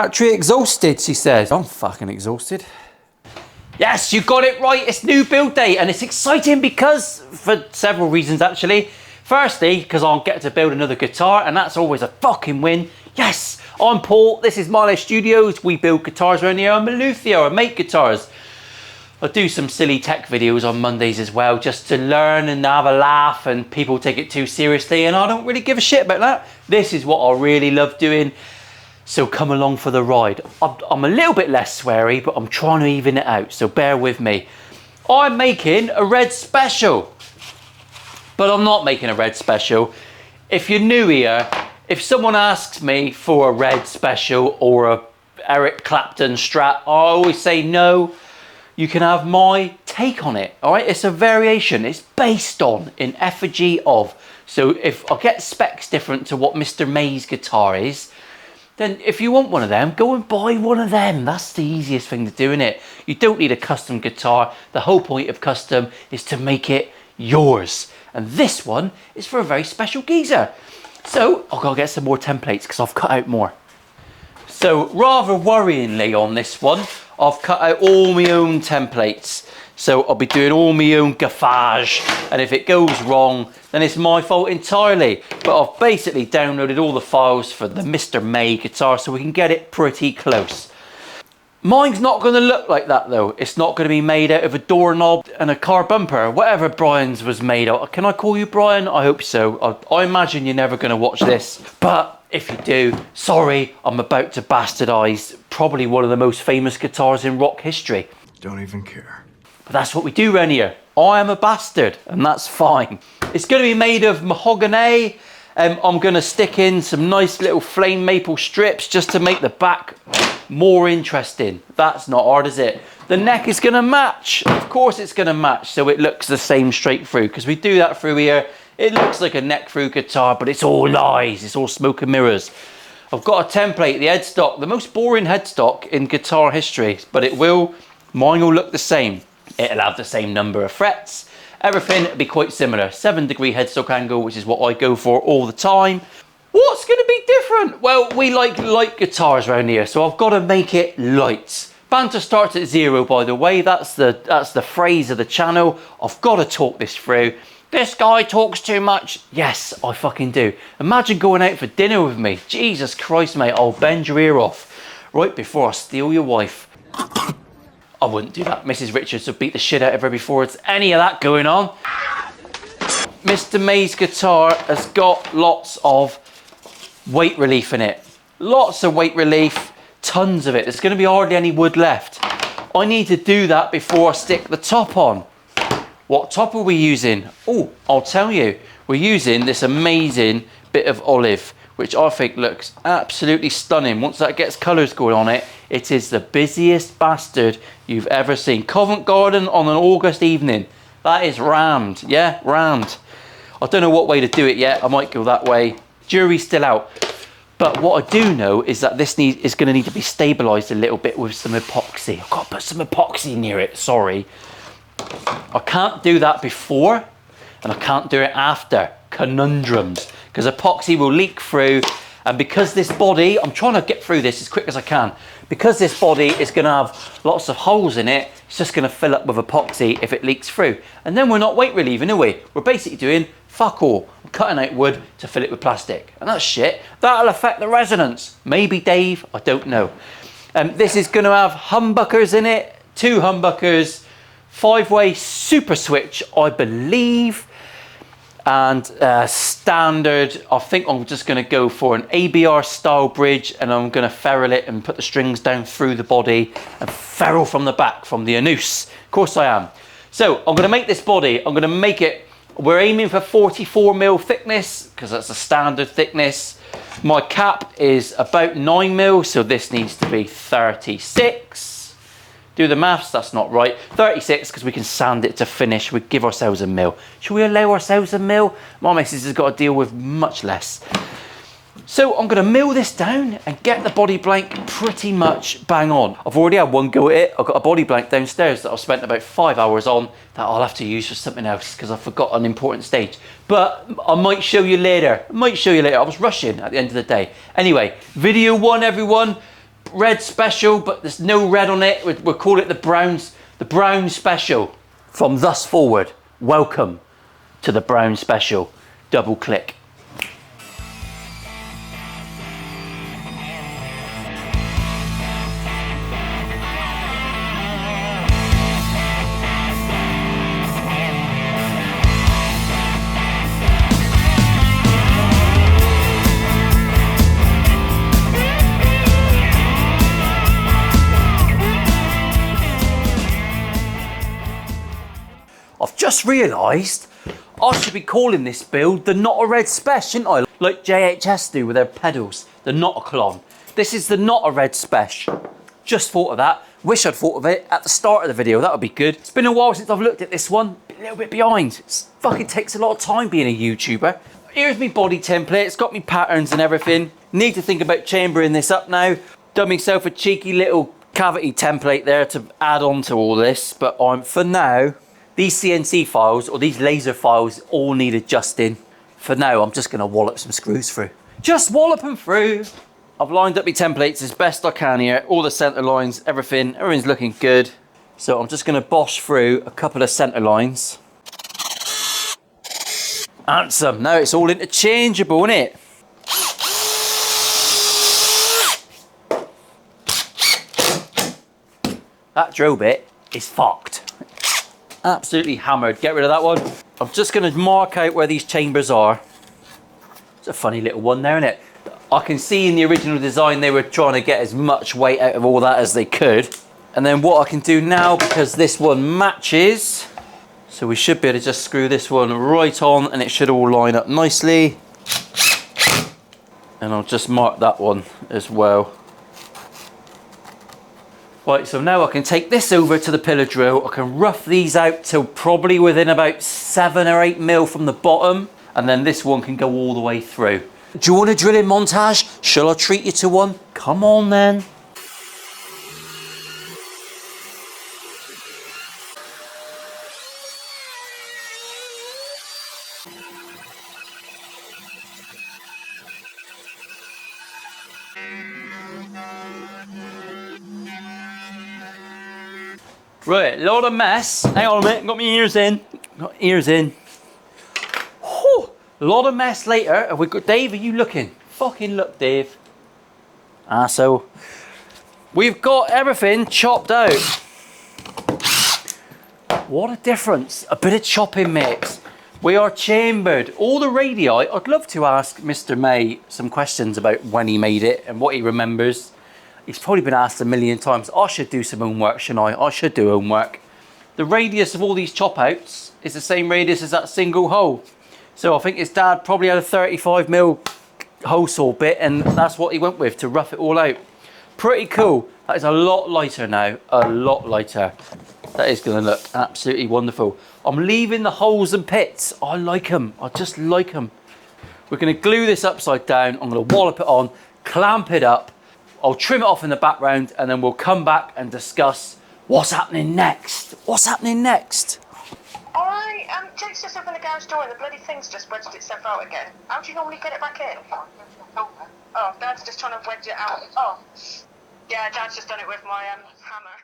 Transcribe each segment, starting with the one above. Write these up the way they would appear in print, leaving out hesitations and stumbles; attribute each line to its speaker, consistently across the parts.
Speaker 1: Battery exhausted, she says. I'm fucking exhausted. Yes, you got it right. It's new build day and it's exciting because, for several reasons actually. Firstly, because I'll get to build another guitar and that's always a fucking win. Yes, I'm Paul. This is Milo Studios. We build guitars around here. I'm a luthier. I make guitars. I do some silly tech videos on Mondays as well, just to learn and have a laugh, and people take it too seriously and I don't really give a shit about that. This is what I really love doing. So come along for the ride. I'm a little bit less sweary, but I'm trying to even it out, so bear with me. I'm making a Red Special, but I'm not making a Red Special. If you're new here, if someone asks me for a Red Special or a Eric Clapton Strat, I always say no. You can have my take on it, all right? It's a variation. It's based on, in effigy of. So if I get specs different to what Mr. May's guitar is, then if you want one of them, go and buy one of them. That's the easiest thing to do, innit? You don't need a custom guitar. The whole point of custom is to make it yours. And this one is for a very special geezer. So I'll go get some more templates because I've cut out more. So rather worryingly on this one, I've cut out all my own templates. So I'll be doing all my own gaffage, and if it goes wrong, then it's my fault entirely. But I've basically downloaded all the files for the Mr. May guitar so we can get it pretty close. Mine's not going to look like that though. It's not going to be made out of a doorknob and a car bumper, whatever Brian's was made of. Can I call you Brian? I hope so. I imagine you're never going to watch this, but if you do, sorry, I'm about to bastardize probably one of the most famous guitars in rock history.
Speaker 2: Don't even care.
Speaker 1: But that's what we do around here. I am a bastard, and that's fine. It's going to be made of mahogany. I'm going to stick in some nice little flame maple strips just to make the back more interesting. That's not hard, is it? The neck is going to match. Of course it's going to match, so it looks the same straight through, because we do that through here. It looks like a neck through guitar, but it's all lies. It's all smoke and mirrors. I've got a template, the headstock, the most boring headstock in guitar history, but mine will look the same. It'll have the same number of frets. Everything will be quite similar. 7-degree headstock angle, which is what I go for all the time. What's going to be different? Well, we like light guitars around here, so I've got to make it light. Banter starts at 0, by the way. That's the phrase of the channel. I've got to talk this through. This guy talks too much. Yes, I fucking do. Imagine going out for dinner with me. Jesus Christ, mate, I'll bend your ear off right before I steal your wife. I wouldn't do that. Mrs. Richards would beat the shit out of her before it's any of that going on. Mr. May's guitar has got lots of weight relief in it. Lots of weight relief, tons of it. There's going to be hardly any wood left. I need to do that before I stick the top on. What top are we using? Oh, I'll tell you. We're using this amazing bit of olive, which I think looks absolutely stunning. Once that gets colours going on it, it is the busiest bastard you've ever seen. Covent Garden on an August evening. That is rammed, yeah, rammed. I don't know what way to do it yet. I might go that way. Jury's still out. But what I do know is that this is going to need to be stabilised a little bit with some epoxy. I've got to put some epoxy near it, sorry. I can't do that before and I can't do it after. Conundrums. Because epoxy will leak through, and because this body, I'm trying to get through this as quick as I can, because this body is going to have lots of holes in it, it's just going to fill up with epoxy if it leaks through. And then we're not weight relieving, are we? We're basically doing fuck all. I'm cutting out wood to fill it with plastic. And that's shit. That'll affect the resonance. Maybe Dave, I don't know. This is going to have humbuckers in it, 2 humbuckers, 5-way super switch, I believe. And standard, I think I'm just going to go for an ABR style bridge, and I'm going to ferrule it and put the strings down through the body and ferrule from the back, from the anus. Of course I am. So I'm going to make this body, I'm going to make it, we're aiming for 44mm thickness, because that's the standard thickness. My cap is about 9mm, so this needs to be 36. Do the maths, that's not right. 36, because we can sand it to finish. We give ourselves a mil. Should we allow ourselves a mil? My missus has got to deal with much less. So I'm going to mill this down and get the body blank pretty much bang on. I've already had one go at it. I've got a body blank downstairs that I've spent about 5 hours on that I'll have to use for something else because I forgot an important stage. But I might show you later. I was rushing at the end of the day. Anyway, video 1, everyone. Red Special, but there's no red on it. We'll call it the Brown Special. From thus forward, welcome to the Brown Special. Double click. I've just realised I should be calling this build the Not a Red Spesh, shouldn't I? Like JHS do with their pedals, the Not-a-clon. This is the Not a Red Spesh. Just thought of that. Wish I'd thought of it at the start of the video. That would be good. It's been a while since I've looked at this one. A little bit behind. It fucking takes a lot of time being a YouTuber. Here's my body template. It's got me patterns and everything. Need to think about chambering this up now. Done myself a cheeky little cavity template there to add on to all this. But for now, these CNC files, or these laser files, all need adjusting. For now, I'm just gonna wallop some screws through. Just wallop them through. I've lined up my templates as best I can here. All the center lines, everything's looking good. So I'm just gonna bosh through a couple of center lines. Handsome, now it's all interchangeable, isn't it? That drill bit is fucked. Absolutely hammered. Get rid of that one. I'm just going to mark out where these chambers are. It's a funny little one there, isn't it? I can see in the original design they were trying to get as much weight out of all that as they could. And then what I can do now, because this one matches, so we should be able to just screw this one right on and it should all line up nicely. And I'll just mark that one as well. Right, so now I can take this over to the pillar drill. I can rough these out till probably within about 7 or 8 mil from the bottom, and then this one can go all the way through. Do you want a drilling montage? Shall I treat you to one? Come on then. Right, a lot of mess. Hang on a minute, got my ears in. Got ears in. Whew, a lot of mess later. Have we got Dave? Are you looking? Fucking look, Dave. So we've got everything chopped out. What a difference. A bit of chopping, mates. We are chambered. All the radii, I'd love to ask Mr. May some questions about when he made it and what he remembers. He's probably been asked a million times. I should do some homework, shouldn't I? I should do homework. The radius of all these chop outs is the same radius as that single hole. So I think his dad probably had a 35mm hole saw bit and that's what he went with to rough it all out. Pretty cool. That is a lot lighter now, a lot lighter. That is gonna look absolutely wonderful. I'm leaving the holes and pits. I like them, I just like them. We're gonna glue this upside down. I'm gonna wallop it on, clamp it up. I'll trim it off in the background and then we'll come back and discuss what's happening next. What's happening next?
Speaker 2: Alright, Jake's just opened the garage door and the bloody thing's just wedged itself out again. How do you normally get it back in? Oh, Dad's just trying to wedge it out. Oh, yeah, Dad's just done it with my hammer.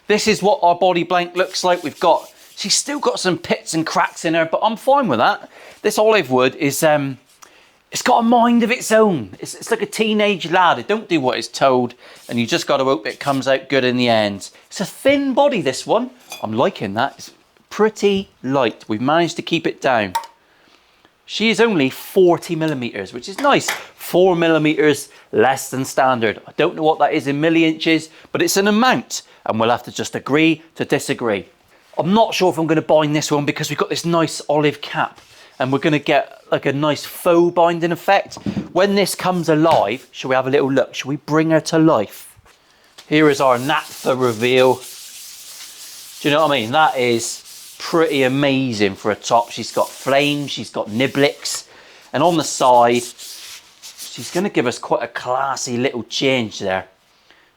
Speaker 1: This is what our body blank looks like. She's still got some pits and cracks in her, but I'm fine with that. This olive wood is, it's got a mind of its own. It's like a teenage lad. It don't do what it's told, and you just got to hope it comes out good in the end. It's a thin body, this one. I'm liking that. It's pretty light. We've managed to keep it down. She is only 40mm, which is nice. 4mm less than standard. I don't know what that is in milli-inches, but it's an amount, and we'll have to just agree to disagree. I'm not sure if I'm going to bind this one because we've got this nice olive cap. And we're going to get like a nice faux binding effect. When this comes alive, shall we have a little look? Shall we bring her to life? Here is our naphtha reveal. Do you know what I mean? That is pretty amazing for a top. She's got flames, she's got niblets. And on the side, she's going to give us quite a classy little change there.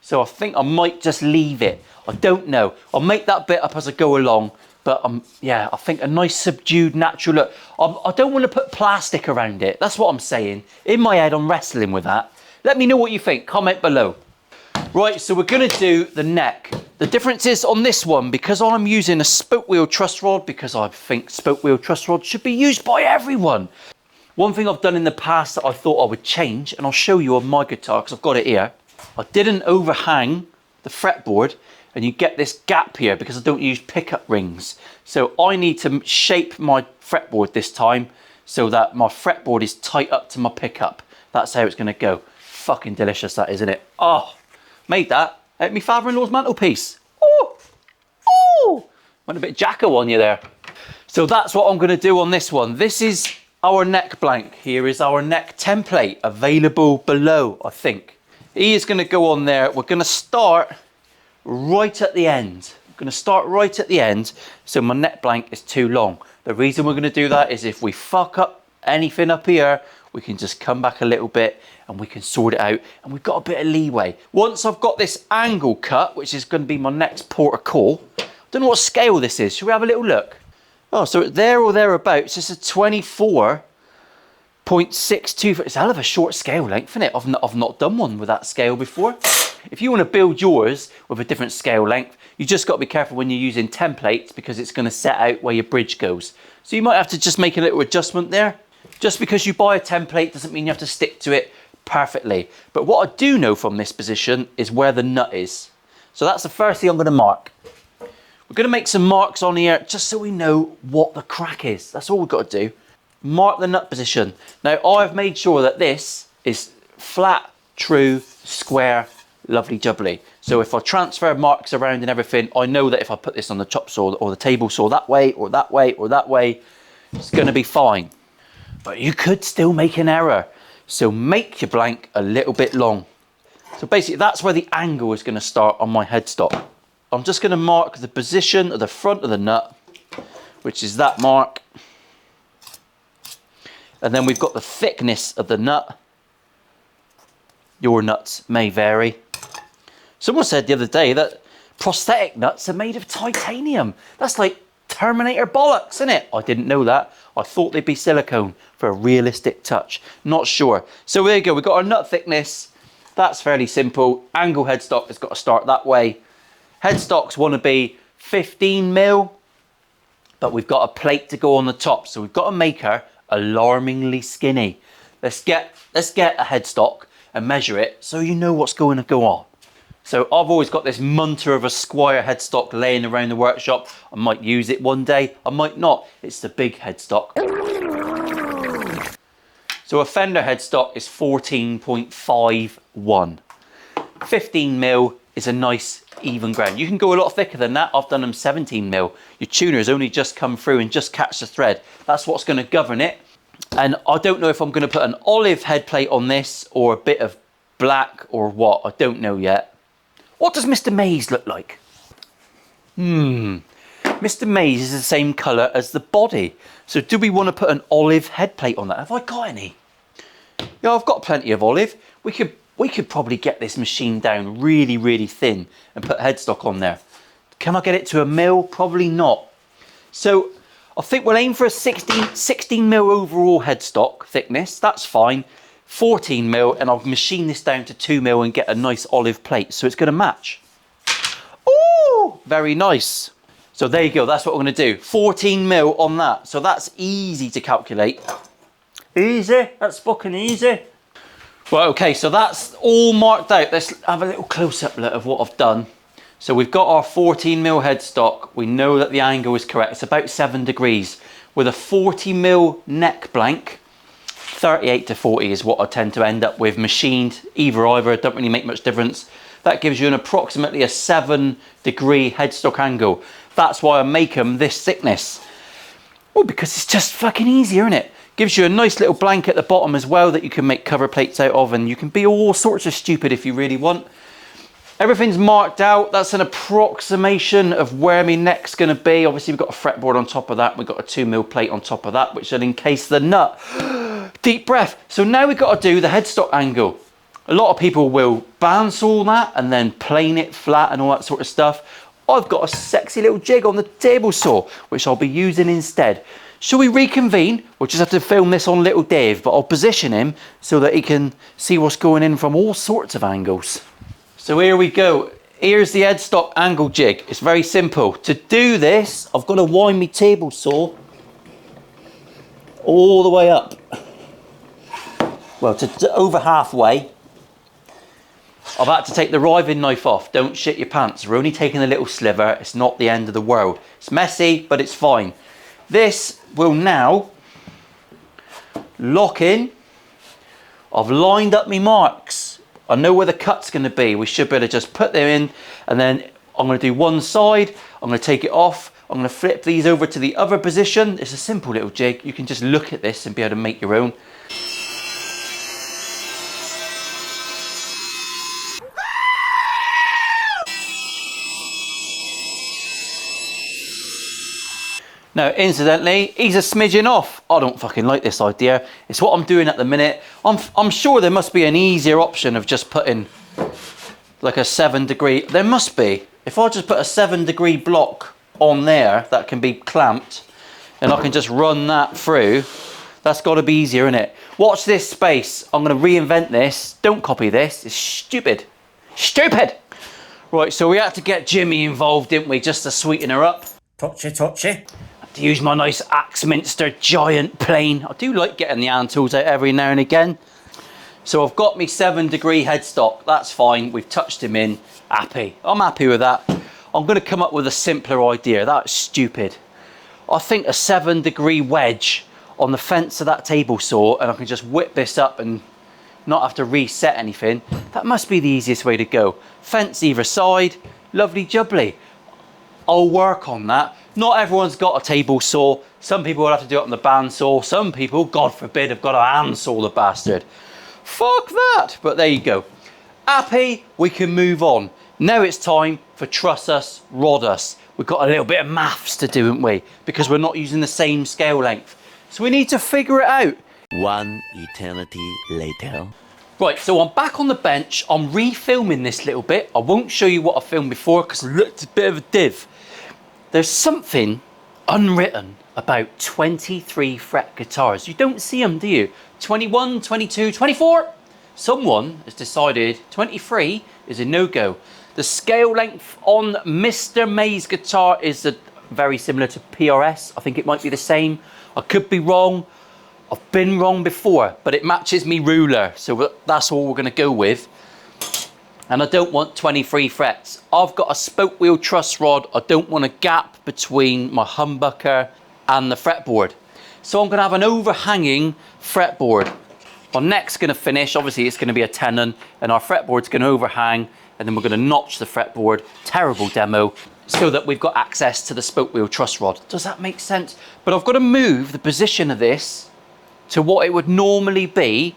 Speaker 1: So I think I might just leave it. I don't know. I'll make that bit up as I go along. But yeah, I think a nice subdued natural look. I don't want to put plastic around it. That's what I'm saying. In my head, I'm wrestling with that. Let me know what you think. Comment below. Right, so we're going to do the neck. The difference is on this one, because I'm using a spoke wheel truss rod, because I think spoke wheel truss rod should be used by everyone. One thing I've done in the past that I thought I would change, and I'll show you on my guitar because I've got it here. I didn't overhang the fretboard, and you get this gap here because I don't use pickup rings. So I need to shape my fretboard this time so that my fretboard is tight up to my pickup. That's how it's going to go. Fucking delicious that is, isn't it? Oh, made that at my father-in-law's mantelpiece. Oh, oh, went a bit Jacko on you there. So that's what I'm going to do on this one. This is our neck blank. Here is our neck template available below, I think. He is going to go on there. We're going to start right at the end. I'm going to start right at the end so my neck blank is too long. The reason we're going to do that is if we fuck up anything up here, we can just come back a little bit and we can sort it out, and we've got a bit of leeway. Once I've got this angle cut, which is going to be my next port of call, I don't know what scale this is. Shall we have a little look? Oh, so there or thereabouts, it's a 24.62. It's a hell of a short scale length, isn't it? I've not done one with that scale before. If you want to build yours with a different scale length, you just got to be careful when you're using templates because it's going to set out where your bridge goes. So you might have to just make a little adjustment there. Just because you buy a template doesn't mean you have to stick to it perfectly. But what I do know from this position is where the nut is. So that's the first thing I'm going to mark. We're going to make some marks on here just so we know what the crack is. That's all we've got to do. Mark the nut position. Now I've made sure that this is flat, true, square, lovely jubbly. So if I transfer marks around and everything, I know that if I put this on the chop saw or the table saw that way or that way or that way, it's going to be fine. But you could still make an error. So make your blank a little bit long. So basically that's where the angle is going to start on my headstock. I'm just going to mark the position of the front of the nut, which is that mark. And then we've got the thickness of the nut. Your nuts may vary. Someone said the other day that prosthetic nuts are made of titanium. That's like Terminator bollocks, isn't it? I didn't know that. I thought they'd be silicone for a realistic touch. Not sure. So there you go. We've got our nut thickness. That's fairly simple. Angle headstock has got to start that way. Headstocks want to be 15 mil, but we've got a plate to go on the top. So we've got to make her alarmingly skinny. Let's get a headstock and measure it so you know what's going to go on. So I've always got this munter of a Squire headstock laying around the workshop. I might use it one day, I might not. It's the big headstock. So a Fender headstock is 14.51. 15 mil is a nice even ground. You can go a lot thicker than that. I've done them 17 mil. Your tuner's only just come through and just catch the thread. That's what's going to govern it. And I don't know if I'm going to put an olive head plate on this or a bit of black or what. I don't know yet. What does Mr. Maze look like? Mr. Maze is the same colour as the body. So do we want to put an olive head plate on that? Have I got any? Yeah, I've got plenty of olive. We could probably get this machine down really, really thin and put headstock on there. Can I get it to a mil? Probably not. So I think we'll aim for a 16 mil overall headstock thickness. That's fine. 14 mil, and I'll machine this down to 2 mil and get a nice olive plate. So it's going to match. Oh, very nice. So there you go. That's what we're going to do. 14 mil on that. So that's easy to calculate. Easy. That's fucking easy. Well, okay. So that's all marked out. Let's have a little close-up look of what I've done. So we've got our 14 mil headstock. We know that the angle is correct. It's about 7 degrees. With a 40 mil neck blank, 38 to 40 is what I tend to end up with machined. Either, it don't really make much difference. That gives you an approximately a 7 degree headstock angle. That's why I make them this thickness. Well, because it's just fucking easier, isn't it? Gives you a nice little blank at the bottom as well that you can make cover plates out of, and you can be all sorts of stupid if you really want. Everything's marked out. That's an approximation of where my neck's going to be. Obviously, we've got a fretboard on top of that. We've got a 2 mil plate on top of that, which will encase the nut. Deep breath. So now we've got to do the headstock angle. A lot of people will bandsaw that and then plane it flat and all that sort of stuff. I've got a sexy little jig on the table saw, which I'll be using instead. Shall we reconvene? We'll just have to film this on little Dave, but I'll position him so that he can see what's going in from all sorts of angles. So here we go. Here's the headstock angle jig. It's very simple. To do this, I've got to wind my table saw all the way up. Well, to over halfway. I've had to take the riving knife off. Don't shit your pants. We're only taking a little sliver. It's not the end of the world. It's messy, but it's fine. This will now lock in. I've lined up my marks. I know where the cut's going to be. We should be able to just put them in, and then I'm going to do one side. I'm going to take it off. I'm going to flip these over to the other position. It's a simple little jig. You can just look at this and be able to make your own. Now, incidentally, he's a smidgen off. I don't fucking like this idea. It's what I'm doing at the minute. I'm sure there must be an easier option of just putting like a 7 degree. There must be. If I just put a 7 degree block on there that can be clamped, and I can just run that through, that's got to be easier, isn't it? Watch this space. I'm going to reinvent this. Don't copy this. It's stupid. Stupid! Right, so we had to get Jimmy involved, didn't we, just to sweeten her up. Touchy, touchy. To use my nice Axminster giant plane. I do like getting the hand tools out every now and again. So I've got me 7 degree headstock. That's fine. We've touched him in. Happy. I'm happy with that. I'm going to come up with a simpler idea. That's stupid. I think a 7 degree wedge on the fence of that table saw, and I can just whip this up and not have to reset anything. That must be the easiest way to go. Fence either side. Lovely jubbly. I'll work on that. Not everyone's got a table saw. Some people will have to do it on the bandsaw. Some people, God forbid, have got a handsaw the bastard. Fuck that. But there you go. Happy, we can move on. Now it's time for truss us, rod us. We've got a little bit of maths to do, haven't we? Because we're not using the same scale length. So we need to figure it out.
Speaker 3: One eternity later.
Speaker 1: Right, so I'm back on the bench. I'm refilming this little bit. I won't show you what I filmed before because it looked a bit of a div. There's something unwritten about 23 fret guitars. You don't see them, do you? 21, 22, 24? Someone has decided 23 is a no-go. The scale length on Mr. May's guitar is very similar to PRS. I think it might be the same. I could be wrong. I've been wrong before, but it matches me ruler. So that's all we're going to go with. And I don't want 23 frets. I've got a spoke wheel truss rod. I don't want a gap between my humbucker and the fretboard. So I'm going to have an overhanging fretboard. My neck's going to finish. Obviously, it's going to be a tenon, and our fretboard's going to overhang, and then we're going to notch the fretboard. Terrible demo. So that we've got access to the spoke wheel truss rod. Does that make sense? But I've got to move the position of this to what it would normally be,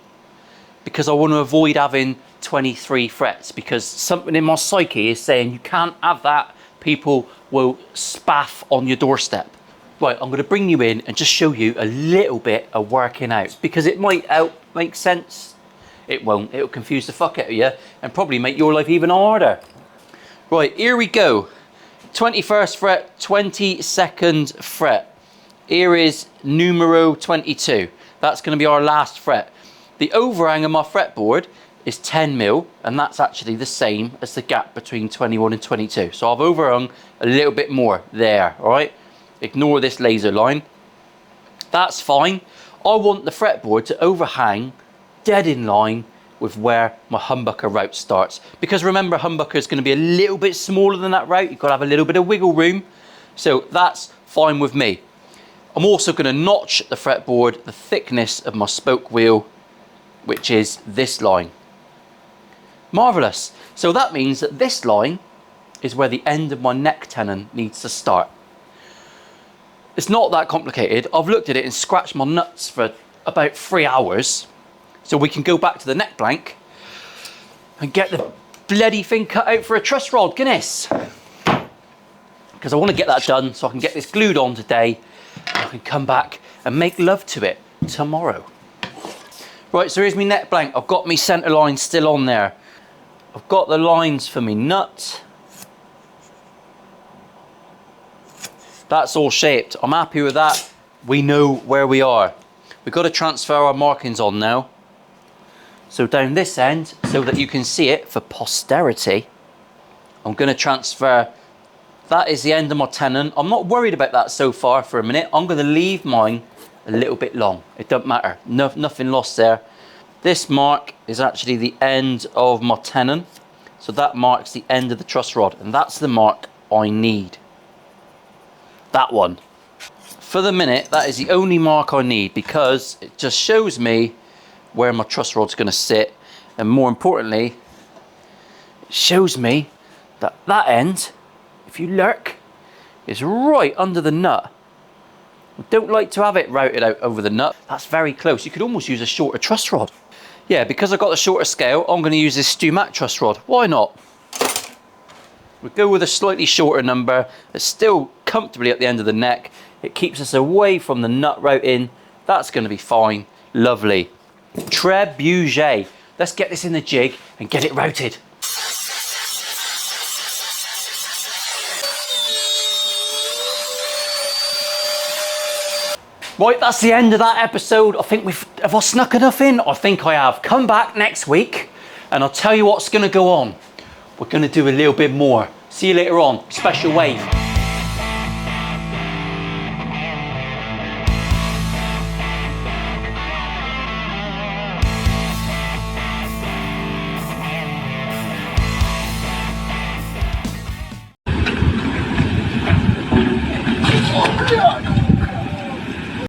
Speaker 1: because I want to avoid having 23 frets, because something in my psyche is saying you can't have that. People will spaff on your doorstep. Right, I'm going to bring you in and just show you a little bit of working out, because it might make sense. It won't. It'll confuse the fuck out of you and probably make your life even harder. Right, here we go. 21st fret, 22nd fret. Here is numero 22. That's going to be our last fret. The overhang of my fretboard is 10 mil, and that's actually the same as the gap between 21 and 22. So I've overhung a little bit more there, all right? Ignore this laser line. That's fine. I want the fretboard to overhang dead in line with where my humbucker route starts. Because remember, humbucker is going to be a little bit smaller than that route. You've got to have a little bit of wiggle room. So that's fine with me. I'm also going to notch the fretboard, the thickness of my spoke wheel, which is this line. Marvellous. So that means that this line is where the end of my neck tenon needs to start. It's not that complicated. I've looked at it and scratched my nuts for about 3 hours. So we can go back to the neck blank and get the bloody thing cut out for a truss rod, goodness. Because I want to get that done so I can get this glued on today and I can come back and make love to it tomorrow. Right, so here's my neck blank. I've got my centre line still on there. I've got the lines for me nut. That's all shaped. I'm happy with that. We know where we are. We've got to transfer our markings on now. So down this end, so that you can see it for posterity, I'm going to transfer. That is the end of my tenon. I'm not worried about that so far for a minute. I'm going to leave mine a little bit long. It doesn't matter. Nothing lost there. This mark is actually the end of my tenon. So that marks the end of the truss rod. And that's the mark I need. That one. For the minute, that is the only mark I need because it just shows me where my truss rod's going to sit. And more importantly, it shows me that that end, if you lurk, is right under the nut. I don't like to have it routed out over the nut. That's very close. You could almost use a shorter truss rod. Yeah, because I've got the shorter scale, I'm going to use this Stumac truss rod. Why not? We'll go with a slightly shorter number. It's still comfortably at the end of the neck. It keeps us away from the nut routing. That's going to be fine. Lovely. Trebuchet. Let's get this in the jig and get it routed. Right, that's the end of that episode. I think have I snuck enough in? I think I have. Come back next week and I'll tell you what's going to go on. We're going to do a little bit more. See you later on. Special wave.